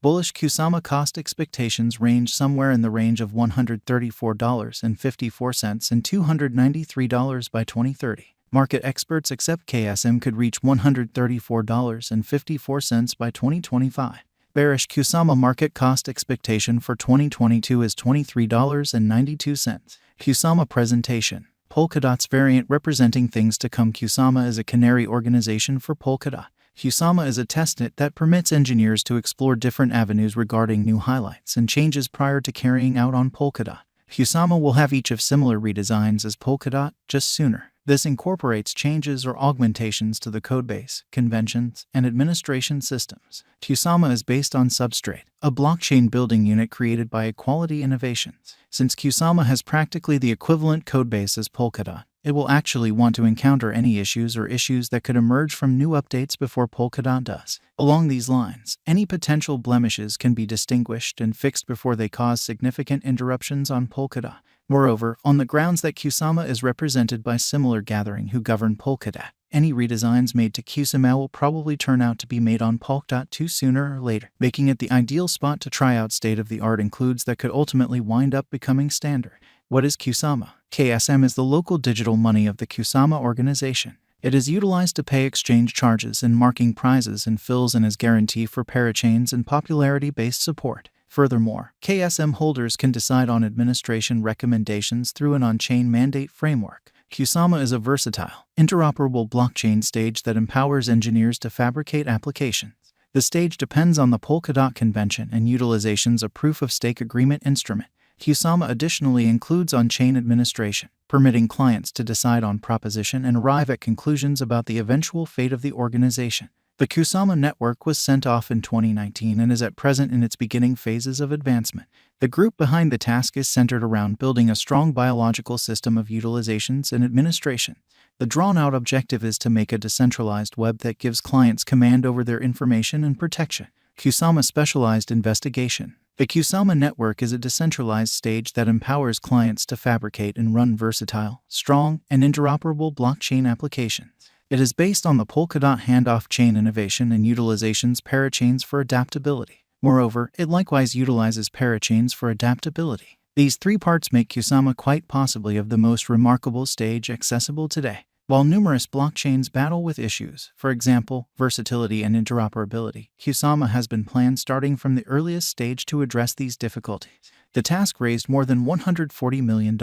Bullish Kusama cost expectations range somewhere in the range of $134.54 and $293 by 2030. Market experts accept Ksm could reach $134.54 by 2025. Bearish Kusama market cost expectation for 2022 is $23.92. Kusama presentation. Polkadot's variant representing things to come. Kusama is a canary organization for Polkadot. Kusama is a testnet that permits engineers to explore different avenues regarding new highlights and changes prior to carrying out on Polkadot. Kusama will have each of similar redesigns as Polkadot, just sooner. This incorporates changes or augmentations to the codebase, conventions, and administration systems. Kusama is based on Substrate, a blockchain building unit created by Equality Innovations. Since Kusama has practically the equivalent codebase as Polkadot, it will actually want to encounter any issues that could emerge from new updates before Polkadot does. Along these lines, any potential blemishes can be distinguished and fixed before they cause significant interruptions on Polkadot. Moreover, on the grounds that Kusama is represented by similar gathering who govern Polkadot, any redesigns made to Kusama will probably turn out to be made on Polkadot too sooner or later, making it the ideal spot to try out state-of-the-art includes that could ultimately wind up becoming standard. What is Kusama? KSM is the local digital money of the Kusama organization. It is utilized to pay exchange charges and marking prizes and fills in as guarantee for parachains and popularity-based support. Furthermore, KSM holders can decide on administration recommendations through an on-chain mandate framework. Kusama is a versatile, interoperable blockchain stage that empowers engineers to fabricate applications. The stage depends on the Polkadot convention and utilizations a proof-of-stake agreement instrument. Kusama additionally includes on-chain administration, permitting clients to decide on proposition and arrive at conclusions about the eventual fate of the organization. The Kusama network was sent off in 2019 and is at present in its beginning phases of advancement. The group behind the task is centered around building a strong biological system of utilizations and administration. The drawn-out objective is to make a decentralized web that gives clients command over their information and protection. Kusama Specialized Investigation. The Kusama network is a decentralized stage that empowers clients to fabricate and run versatile, strong, and interoperable blockchain applications. It is based on the Polkadot handoff chain innovation and utilizations parachains for adaptability. Moreover, it likewise utilizes parachains for adaptability. These three parts make Kusama quite possibly of the most remarkable stage accessible today. While numerous blockchains battle with issues, for example, versatility and interoperability, Kusama has been planned starting from the earliest stage to address these difficulties. The task raised more than $140 million,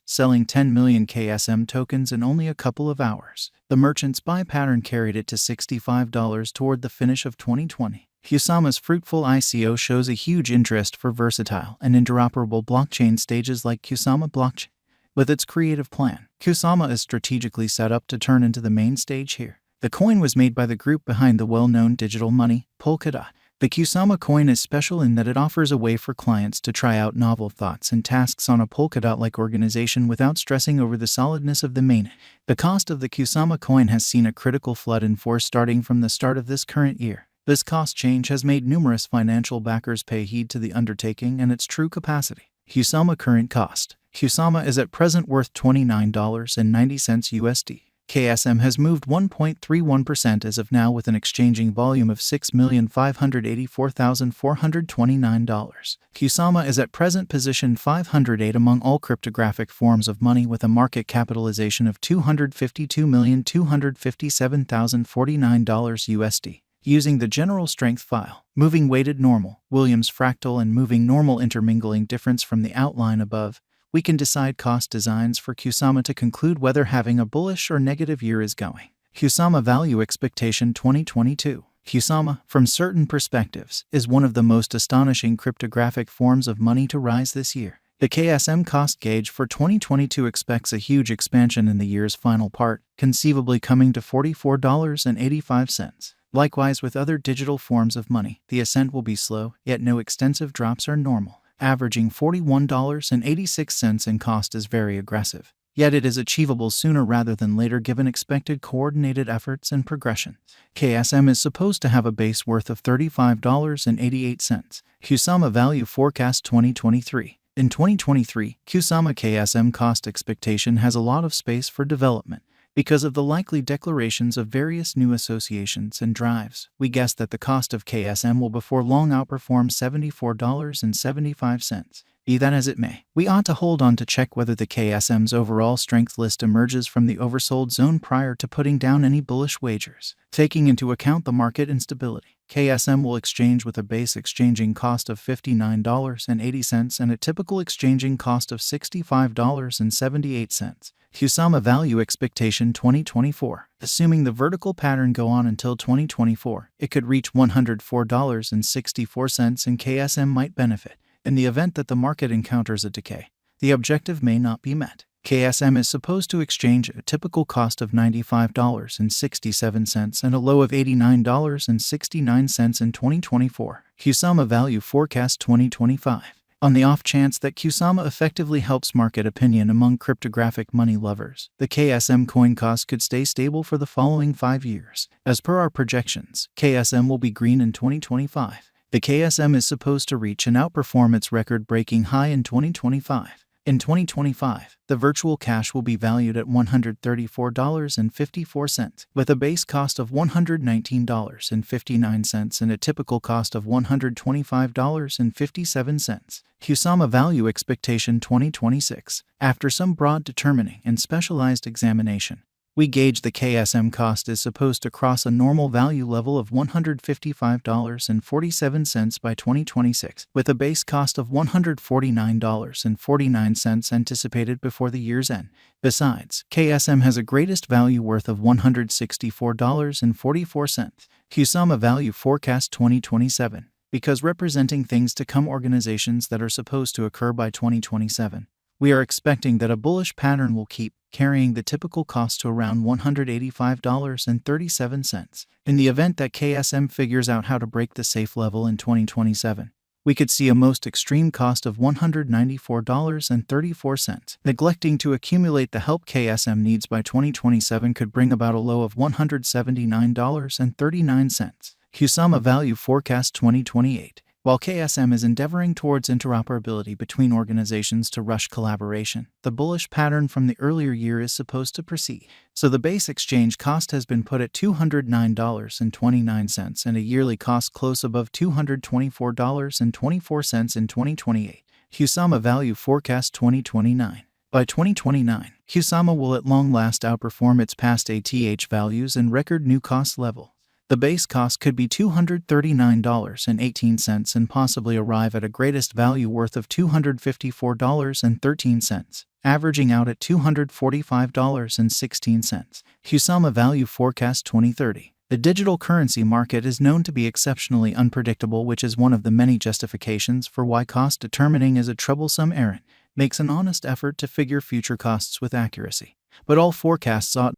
selling 10 million KSM tokens in only a couple of hours. The merchant's buy pattern carried it to $65 toward the finish of 2020. Kusama's fruitful ICO shows a huge interest for versatile and interoperable blockchain stages like Kusama Blockchain. With its creative plan, Kusama is strategically set up to turn into the main stage here. The coin was made by the group behind the well-known digital money, Polkadot. The Kusama coin is special in that it offers a way for clients to try out novel thoughts and tasks on a Polkadot-like organization without stressing over the solidness of the mainnet. The cost of the Kusama coin has seen a critical flood in force starting from the start of this current year. This cost change has made numerous financial backers pay heed to the undertaking and its true capacity. Kusama current cost. Kusama is at present worth $29.90 USD. KSM has moved 1.31% as of now with an exchanging volume of $6,584,429. Kusama is at present position 508 among all cryptographic forms of money with a market capitalization of $252,257,049 USD. Using the general strength file, moving weighted normal, Williams fractal and moving normal intermingling difference from the outline above, we can decide cost designs for Kusama to conclude whether having a bullish or negative year is going. Kusama Value Expectation 2022. Kusama, from certain perspectives, is one of the most astonishing cryptographic forms of money to rise this year. The KSM cost gauge for 2022 expects a huge expansion in the year's final part, conceivably coming to $44.85. Likewise with other digital forms of money, the ascent will be slow, yet no extensive drops are normal. Averaging $41.86 in cost is very aggressive, yet it is achievable sooner rather than later given expected coordinated efforts and progression. KSM is supposed to have a base worth of $35.88. Kusama Value Forecast 2023. In 2023, Kusama KSM cost expectation has a lot of space for development. Because of the likely declarations of various new associations and drives, we guess that the cost of KSM will before long outperform $74.75. Be that as it may, we ought to hold on to check whether the KSM's overall strength list emerges from the oversold zone prior to putting down any bullish wagers. Taking into account the market instability, KSM will exchange with a base exchanging cost of $59.80 and a typical exchanging cost of $65.78. Kusama Value Expectation 2024. Assuming the vertical pattern go on until 2024, it could reach $104.64 and KSM might benefit. In the event that the market encounters a decay, the objective may not be met. KSM is supposed to exchange at a typical cost of $95.67 and a low of $89.69 in 2024. Kusama Value Forecast 2025. On the off chance that Kusama effectively helps market opinion among cryptographic money lovers, the KSM coin cost could stay stable for the following 5 years. As per our projections, KSM will be green in 2025. The KSM is supposed to reach and outperform its record-breaking high in 2025. In 2025, the virtual cash will be valued at $134.54, with a base cost of $119.59 and a typical cost of $125.57. Kusama Value Expectation 2026. After some broad determining and specialized examination, we gauge the KSM cost is supposed to cross a normal value level of $155.47 by 2026, with a base cost of $149.49 anticipated before the year's end. Besides, KSM has a greatest value worth of $164.44. Kusama Value Forecast 2027. Because representing things to come organizations that are supposed to occur by 2027, we are expecting that a bullish pattern will keep carrying the typical cost to around $185.37. In the event that KSM figures out how to break the safe level in 2027, we could see a most extreme cost of $194.34. Neglecting to accumulate the help KSM needs by 2027 could bring about a low of $179.39. Kusama Value Forecast 2028. While KSM is endeavoring towards interoperability between organizations to rush collaboration, the bullish pattern from the earlier year is supposed to proceed. So the base exchange cost has been put at $209.29 and a yearly cost close above $224.24 in 2028. Kusama Value Forecast 2029. By 2029, Kusama will at long last outperform its past ATH values and record new cost level. The base cost could be $239.18 and possibly arrive at a greatest value worth of $254.13, averaging out at $245.16. Kusama Value Forecast 2030. The digital currency market is known to be exceptionally unpredictable, which is one of the many justifications for why cost determining is a troublesome errand. Makes an honest effort to figure future costs with accuracy. But all forecasts ought